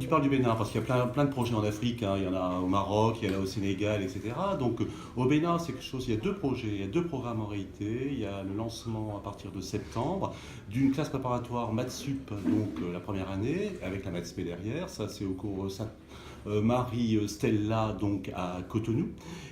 tu parles du Bénin, parce qu'il y a plein de projets en Afrique, hein. Il y en a au Maroc, il y en a au Sénégal, etc. Donc au Bénin, c'est quelque chose, il y a deux projets, il y a deux programmes en réalité. Il y a le lancement à partir de septembre d'une classe préparatoire Maths Sup, donc la première année, avec la Maths P derrière. Ça, c'est au cours Marie Stella, donc à Cotonou.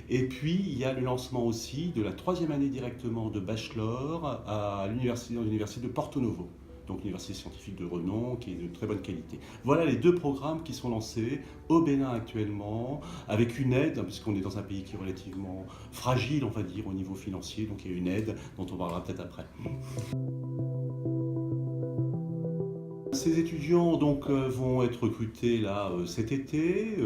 Et puis, il y a le lancement aussi de la troisième année directement de bachelor à l'université, dans l'université de Porto Novo. Donc l'université scientifique de renom qui est de très bonne qualité. Voilà les deux programmes qui sont lancés au Bénin actuellement, avec une aide, puisqu'on est dans un pays qui est relativement fragile, on va dire, au niveau financier, donc il y a une aide dont on parlera peut-être après. Ces étudiants donc vont être recrutés là cet été.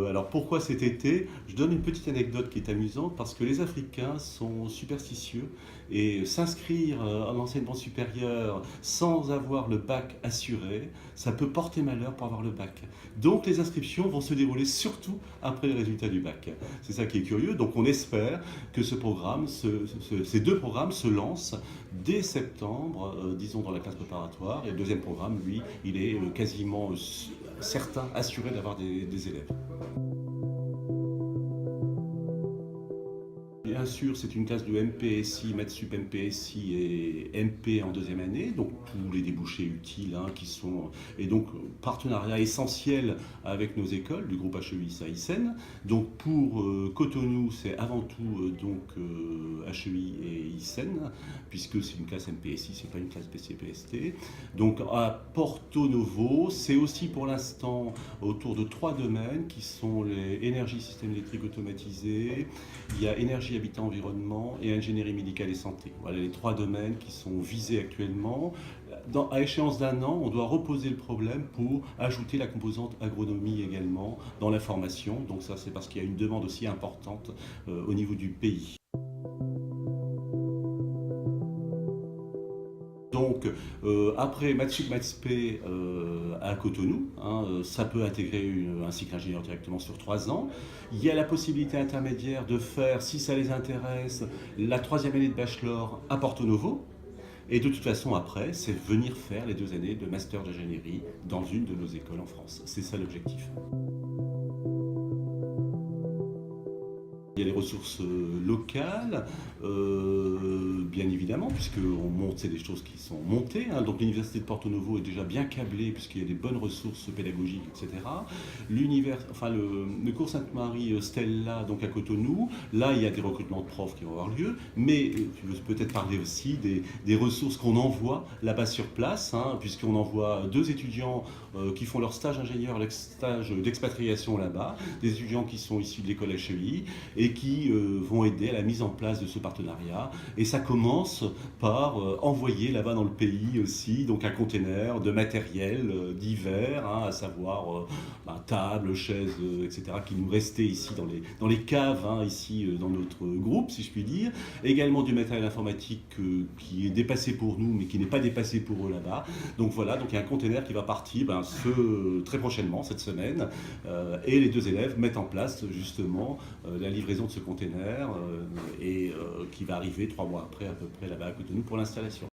Alors pourquoi cet été? Je donne une petite anecdote qui est amusante parce que les Africains sont superstitieux et s'inscrire à l'enseignement supérieur sans avoir le bac assuré, ça peut porter malheur pour avoir le bac. Donc les inscriptions vont se dérouler surtout après le résultat du bac. C'est ça qui est curieux. Donc on espère que ce programme, ces deux programmes se lancent dès septembre, disons dans la classe préparatoire. Et le deuxième programme, lui, il est quasiment certain, assuré d'avoir des élèves. Bien sûr, c'est une classe de MPSI, Maths Sup MPSI et MP en deuxième année, donc tous les débouchés utiles hein, qui sont... Et donc, partenariat essentiel avec nos écoles du groupe HEI Saïsen. Donc pour Cotonou, c'est avant tout HEI et ISEN, puisque c'est une classe MPSI, c'est pas une classe PCPST. Donc à Porto Novo, c'est aussi pour l'instant autour de trois domaines qui sont les énergie, système électrique automatisé, il y a énergie, habitat, environnement et ingénierie médicale et santé. Voilà les trois domaines qui sont visés actuellement. À échéance d'un an, on doit reposer le problème pour ajouter la composante agronomie également dans la formation. Donc ça, c'est parce qu'il y a une demande aussi importante au niveau du pays. Donc, après Maths Sup, Maths P à Cotonou, hein, ça peut intégrer un cycle ingénieur directement sur 3 ans. Il y a la possibilité intermédiaire de faire, si ça les intéresse, la troisième année de bachelor à Porto Novo. Et de toute façon, après, c'est venir faire les 2 années de master d'ingénierie dans une de nos écoles en France. C'est ça l'objectif. Il y a les ressources locales, bien évidemment, puisqu'on monte, c'est des choses qui sont montées. Hein. Donc l'université de Porto Novo est déjà bien câblée, puisqu'il y a des bonnes ressources pédagogiques, etc. Le cours Sainte-Marie Stella, donc à Cotonou, là il y a des recrutements de profs qui vont avoir lieu, mais tu veux peut-être parler aussi des ressources qu'on envoie là-bas sur place, hein, puisqu'on envoie 2 étudiants qui font leur stage ingénieur, leur stage d'expatriation là-bas, des étudiants qui sont issus de l'école HEI, et qui vont aider à la mise en place de ce partenariat. Et ça commence par envoyer là-bas dans le pays aussi donc un container de matériel divers, hein, à savoir tables, chaises, etc., qui nous restaient ici dans les caves, hein, ici dans notre groupe, si je puis dire. Également du matériel informatique qui est dépassé pour nous, mais qui n'est pas dépassé pour eux là-bas. Donc voilà, donc il y a un container qui va partir très prochainement, cette semaine, et les 2 élèves mettent en place justement la livraison de ce container qui va arriver 3 mois après à peu près là-bas à Cotonou pour l'installation.